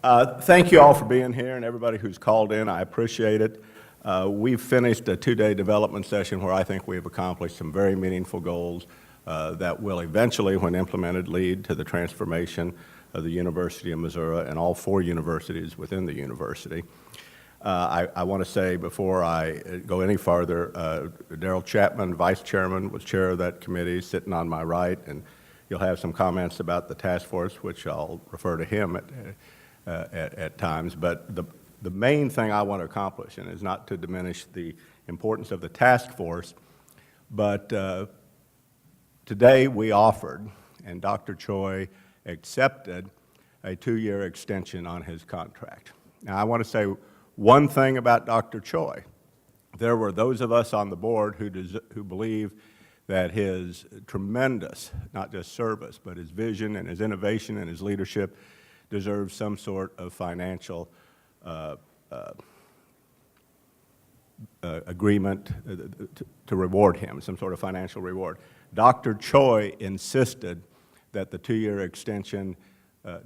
Thank you all for being here and everybody who's called in. I appreciate it. We've finished a two-day development session where I think we've accomplished some very meaningful goals that will eventually, when implemented, lead to the transformation of the University of Missouri and all four universities within the university. I want to say before I go any farther, Darrell Chapman, Vice Chairman, was chair of that committee, sitting on my right, and you'll have some comments about the task force, which I'll refer to him at times. But the main thing I want to accomplish, and is not to diminish the importance of the task force, but today we offered, and Dr. Choi accepted, a 2-year extension on his contract. Now, I want to say one thing about Dr. Choi. There were those of us on the board who believe that his tremendous, not just service, but his vision and his innovation and his leadership deserves some sort of financial agreement to reward him, some sort of financial reward. Dr. Choi insisted that the 2-year extension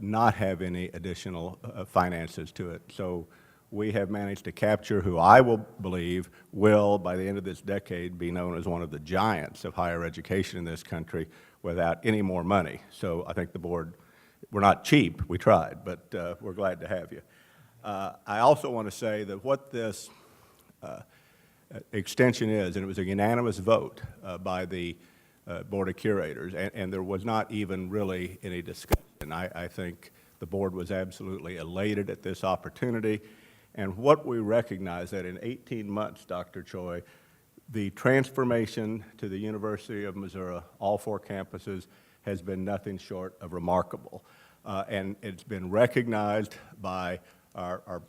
not have any additional finances to it. So we have managed to capture who I will believe will, by the end of this decade, be known as one of the giants of higher education in this country without any more money. So I think the board, we're not cheap, we tried, but we're glad to have you. I also want to say that what this extension is, and it was a unanimous vote by the Board of Curators, and there was not even really any discussion. I think the board was absolutely elated at this opportunity. And what we recognize that in 18 months, Dr. Choi, the transformation to the University of Missouri, all four campuses, has been nothing short of remarkable. And it's been recognized by our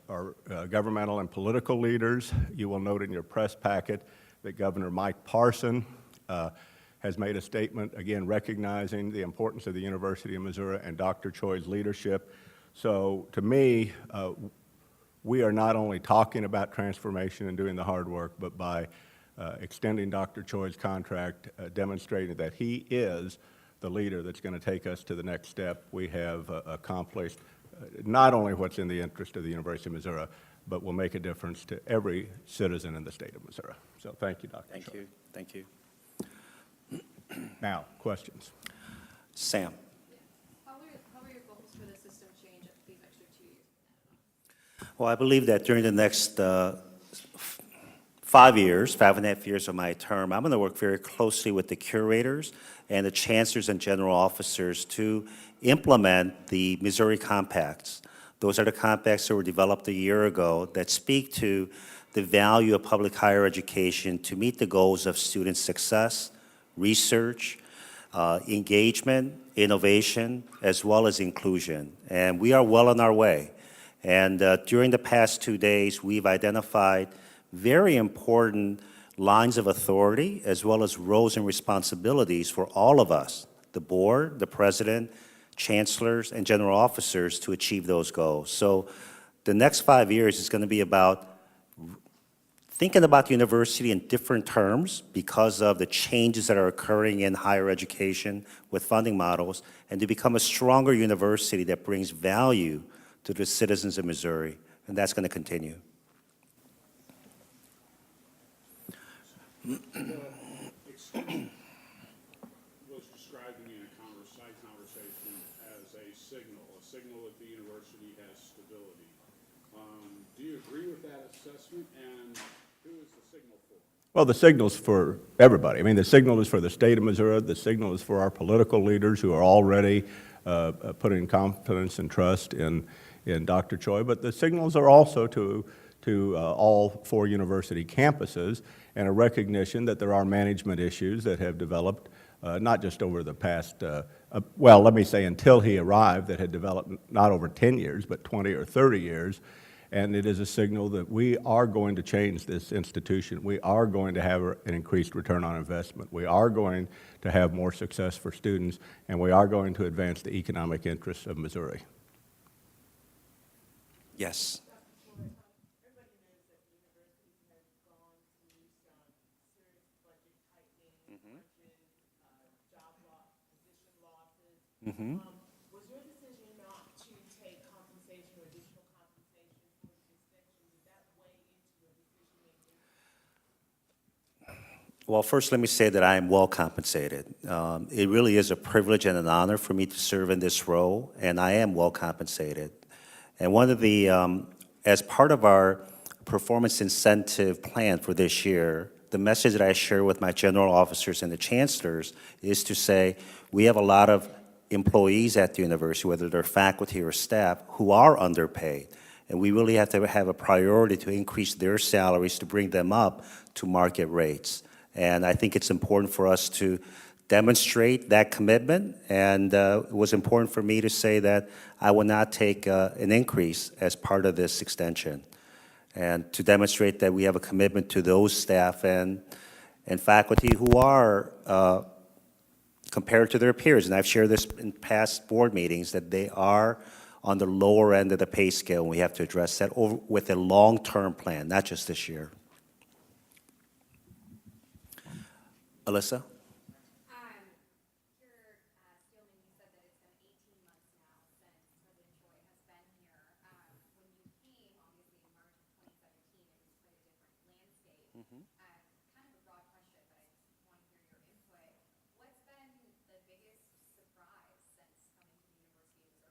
governmental and political leaders. You will note in your press packet that Governor Mike Parson has made a statement, again, recognizing the importance of the University of Missouri and Dr. Choi's leadership. So to me, we are not only talking about transformation and doing the hard work, but by extending Dr. Choi's contract, demonstrating that he is the leader that's going to take us to the next step, we have accomplished not only what's in the interest of the University of Missouri, but will make a difference to every citizen in the state of Missouri. So thank you, Dr. Choi. Thank you. Thank you. Now, questions. Sam. How are your goals for the system change at these extra 2 years? Well, I believe that during the next 5.5 years of my term, I'm going to work very closely with the curators and the chancellors and general officers to implement the Missouri Compacts. Those are the compacts that were developed a year ago that speak to the value of public higher education to meet the goals of student success, research, engagement, innovation, as well as inclusion. And we are well on our way. And during the past 2 days, we've identified very important lines of authority, as well as roles and responsibilities for all of us, the board, the president, chancellors, and general officers to achieve those goals. So the next 5 years is going to be about thinking about the university in different terms because of the changes that are occurring in higher education with funding models, and to become a stronger university that brings value to the citizens of Missouri, and that's going to continue. Was describing in a conversation as a signal that the university has stability. Do you agree with that assessment, and who is the signal for? Well, the signal's for everybody. I mean, the signal is for the state of Missouri. The signal is for our political leaders who are already putting confidence and trust in Dr. Choi. But the signals are also to all four university campuses, and a recognition that there are management issues that have developed, not just over the past, well, let me say until he arrived, that had developed not over 10 years, but 20 or 30 years. And it is a signal that we are going to change this institution. We are going to have an increased return on investment. We are going to have more success for students, and we are going to advance the economic interests of Missouri. Yes. Everybody knows that the university has gone through some serious budget tightening, job loss, position losses. Was your decision not to take compensation or additional Well, first, let me say that I am well compensated. It really is a privilege and an honor for me to serve in this role, and I am well compensated. And one of the, as part of our performance incentive plan for this year, the message that I share with my general officers and the chancellors is to say, we have a lot of employees at the university, whether they're faculty or staff, who are underpaid. And we really have to have a priority to increase their salaries to bring them up to market rates. And I think it's important for us to demonstrate that commitment. And it was important for me to say that I will not take an increase as part of this extension. And to demonstrate that we have a commitment to those staff and faculty who are, compared to their peers, and I've shared this in past board meetings, that they are on the lower end of the pay scale, and we have to address that with a long-term plan, not just this year. Alyssa? Here, Stillman, you said that it's been 18 months now since President Choi has been here. When you came, obviously in March of 2017, it was quite a different landscape. Kind of a broad question, but I just want to hear your input. What's been the biggest surprise since coming to the University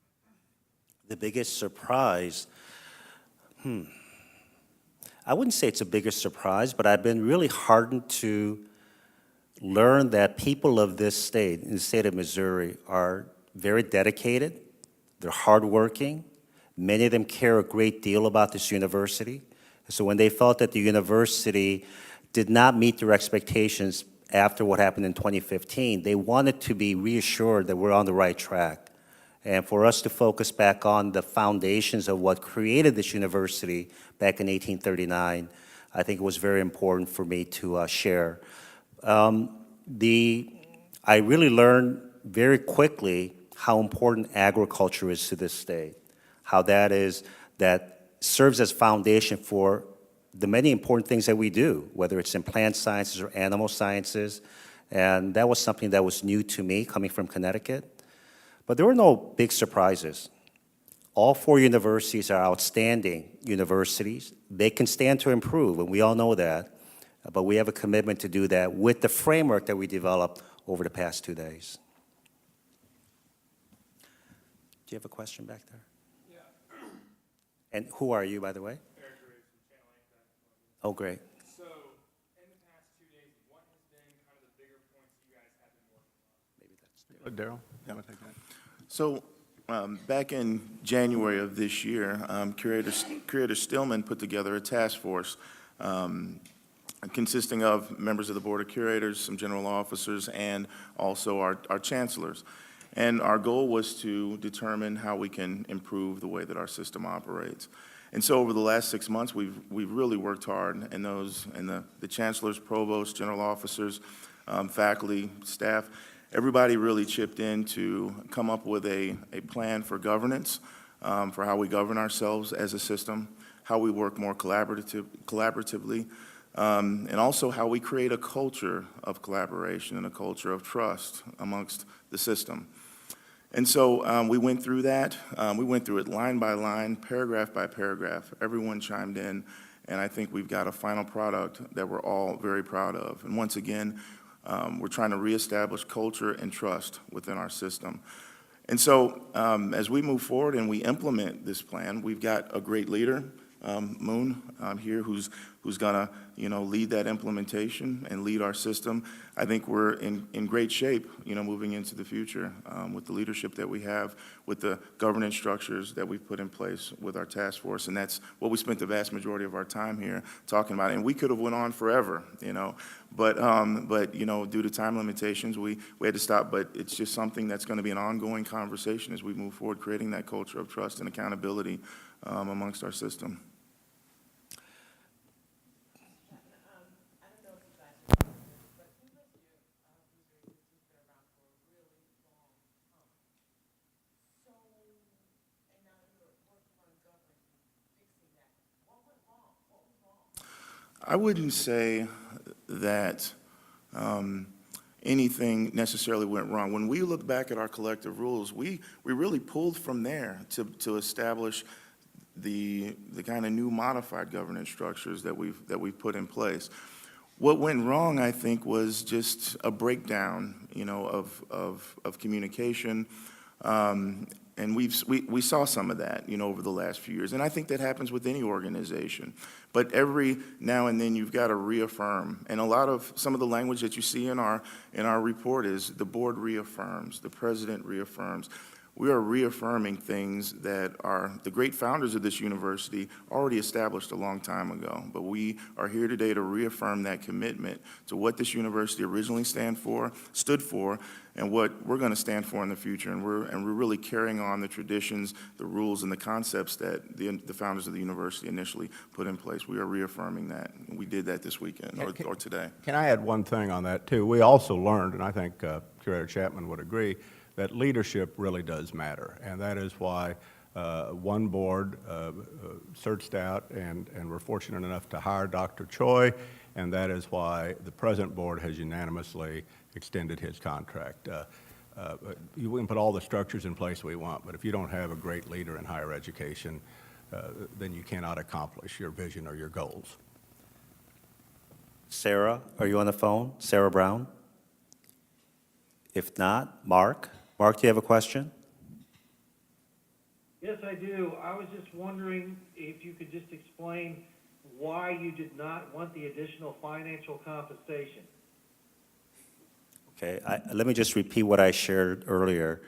of Missouri? The biggest surprise, I wouldn't say it's a biggest surprise, but I've been really heartened to learn that people of this state, in the state of Missouri, are very dedicated, they're hardworking, many of them care a great deal about this university. So when they felt that the university did not meet their expectations after what happened in 2015, they wanted to be reassured that we're on the right track. And for us to focus back on the foundations of what created this university back in 1839, I think it was very important for me to share. I really learned very quickly how important agriculture is to this state, how that serves as foundation for the many important things that we do, whether it's in plant sciences or animal sciences. And that was something that was new to me coming from Connecticut. But there were no big surprises. All four universities are outstanding universities. They can stand to improve, and we all know that. But we have a commitment to do that with the framework that we developed over the past 2 days. Do you have a question back there? Yeah. And who are you, by the way? Eric Graves from Channel 8. Oh, great. So, in the past 2 days, what has been kind of the bigger points you guys have been working on? Maybe that's Daryl, you want to take that? So, back in January of this year, Curator Stillman put together a task force consisting of members of the Board of Curators, some general officers, and also our chancellors. And our goal was to determine how we can improve the way that our system operates. And so over the last 6 months, we've really worked hard, and the chancellors, provosts, general officers, faculty, staff, everybody really chipped in to come up with a plan for governance, for how we govern ourselves as a system, how we work more collaboratively, and also how we create a culture of collaboration and a culture of trust amongst the system. And so we went through that. We went through it line by line, paragraph by paragraph. Everyone chimed in, and I think we've got a final product that we're all very proud of. And once again, we're trying to reestablish culture and trust within our system. And so as we move forward and we implement this plan, we've got a great leader, Moon, here, who's gonna, lead that implementation and lead our system. I think we're in great shape, moving into the future with the leadership that we have, with the governance structures that we've put in place with our task force, and that's what we spent the vast majority of our time here talking about. And we could have went on forever, but due to time limitations, we had to stop. But it's just something that's going to be an ongoing conversation as we move forward, creating that culture of trust and accountability amongst our system. I don't know if you guys know this, but University of Missouri has been around for a really long time. So, and now you're working on governance and fixing that. What went wrong? What was wrong? I wouldn't say that anything necessarily went wrong. When we look back at our collective rules, we really pulled from there to establish the kind of new modified governance structures that we've put in place. What went wrong, I think, was just a breakdown, of communication. And we saw some of that, over the last few years. And I think that happens with any organization. But every now and then, you've got to reaffirm. And some of the language that you see in our report is the board reaffirms, the president reaffirms. We are reaffirming things that the great founders of this university already established a long time ago. But we are here today to reaffirm that commitment to what this university originally stood for, and what we're going to stand for in the future. And we're really carrying on the traditions, the rules, and the concepts that the founders of the university initially put in place. We are reaffirming that. We did that this weekend or today. Can I add one thing on that, too? We also learned, and I think Curator Chapman would agree, that leadership really does matter. And that is why one board searched out and we're fortunate enough to hire Dr. Choi, and that is why the present board has unanimously extended his contract. We can put all the structures in place we want, but if you don't have a great leader in higher education, then you cannot accomplish your vision or your goals. Sarah, are you on the phone? Sarah Brown? If not, Mark? Mark, do you have a question? Yes, I do. I was just wondering if you could just explain why you did not want the additional financial compensation. Okay, let me just repeat what I shared earlier.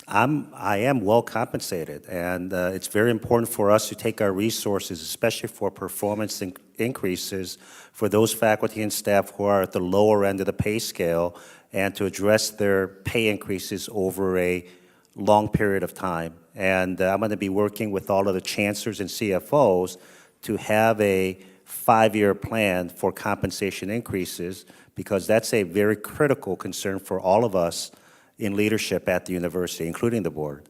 I am well compensated, and it's very important for us to take our resources, especially for performance increases for those faculty and staff who are at the lower end of the pay scale, and to address their pay increases over a long period of time. And I'm going to be working with all of the chancellors and CFOs to have a 5-year plan for compensation increases, because that's a very critical concern for all of us in leadership at the university, including the board.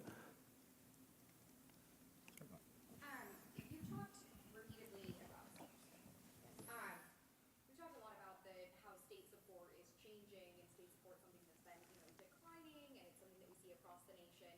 You talked repeatedly about, we talked a lot about how state support is changing, and state support is something that's been, declining, and it's something that we see across the nation.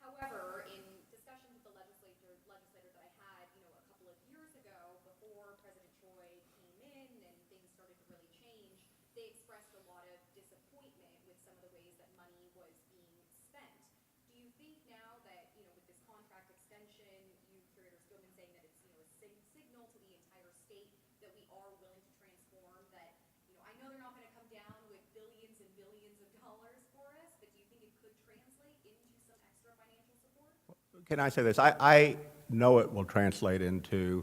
However, in discussions with the legislator that I had, a couple of years ago, before President Choi came in and things started to really change, they expressed a lot of disappointment with some of the ways that money was being spent. Do you think now that, with this contract extension, curators have been saying that it's, a signal to the entire state that we are willing to transform, that, I know they're not going to come down with billions and billions of dollars for us, but do you think it could translate into some extra financial support? Can I say this? I know it will translate into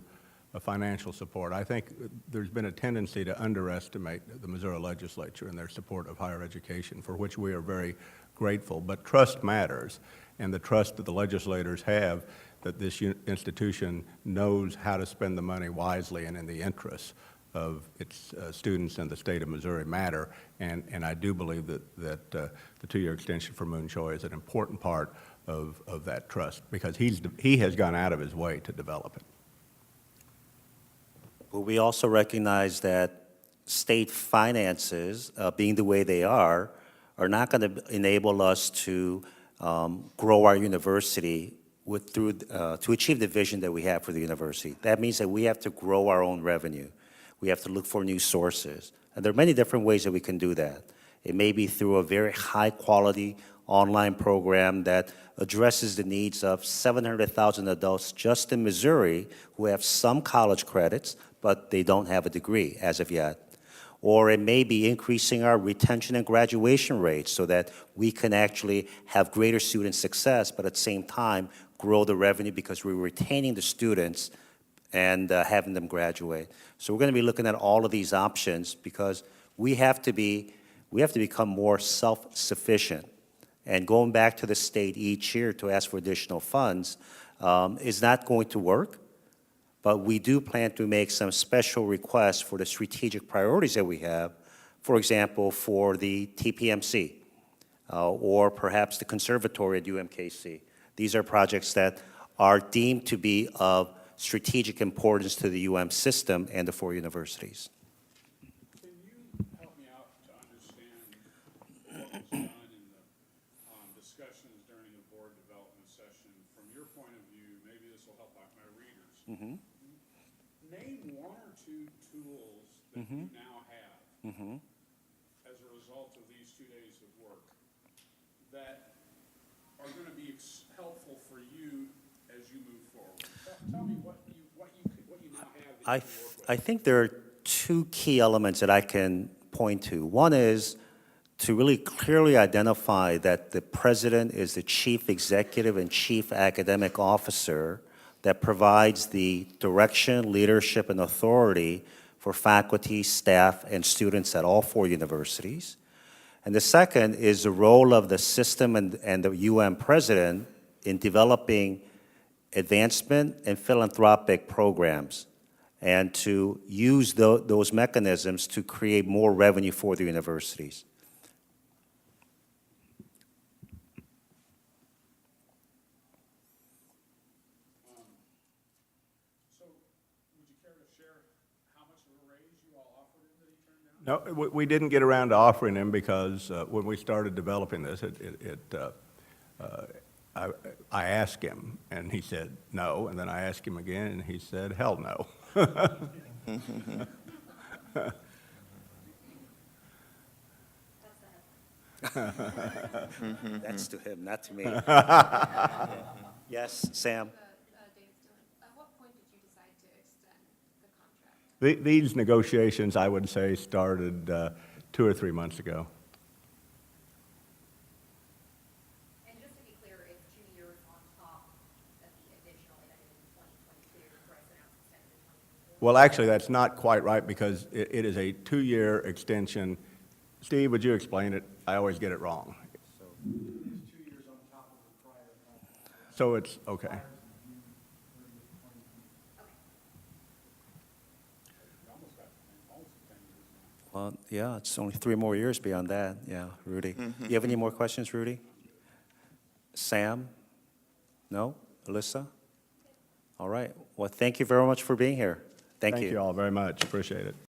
a financial support. I think there's been a tendency to underestimate the Missouri legislature and their support of higher education, for which we are very grateful. But trust matters, and the trust that the legislators have that this institution knows how to spend the money wisely and in the interests of its students and the state of Missouri matter. And I do believe that the 2-year extension for Moon Choi is an important part of that trust, because he has gone out of his way to develop it. But we also recognize that state finances, being the way they are not going to enable us to grow our university to achieve the vision that we have for the university. That means that we have to grow our own revenue. We have to look for new sources. And there are many different ways that we can do that. It may be through a very high-quality online program that addresses the needs of 700,000 adults just in Missouri who have some college credits, but they don't have a degree as of yet. Or it may be increasing our retention and graduation rates so that we can actually have greater student success, but at the same time grow the revenue because we're retaining the students and having them graduate. So we're going to be looking at all of these options, because we have to become more self-sufficient. And going back to the state each year to ask for additional funds is not going to work. But we do plan to make some special requests for the strategic priorities that we have, for example, for the TPMC, or perhaps the conservatory at UMKC. These are projects that are deemed to be of strategic importance to the system and the 4 universities. Can you help me out to understand what was done in the discussions during the board development session? From your point of view, maybe this will help my readers. Name 1 or 2 tools that you now have as a result of these 2 days of work that are going to be helpful for you as you move forward? Tell me what you now have that you can work with. I think there are two key elements that I can point to. One is to really clearly identify that the president is the chief executive and chief academic officer that provides the direction, leadership, and authority for faculty, staff, and students at all four universities. And the second is the role of the system and the UM president in developing advancement and philanthropic programs and to use those mechanisms to create more revenue for the universities. So would you care to share how much of a raise you all offered him that he turned down? No, we didn't get around to offering him because when we started developing this, I asked him, and he said no, and then I asked him again, and he said, hell no. That's to him, not to me. Yes, Sam? David's doing, at what point did you decide to extend the contract? These negotiations, I would say, started 2 or 3 months ago. And just to be clear, it's 2 years on top of the additional that ended in 2022, whereas now it's extended to 2024? Well, actually, that's not quite right because it is a 2-year extension. Steve, would you explain it? I always get it wrong. So it's, okay. Well, yeah, it's only 3 more years beyond that. Yeah, Rudy. You have any more questions, Rudy? Sam? No? Alyssa? All right. Well, thank you very much for being here. Thank you. Thank you all very much. Appreciate it.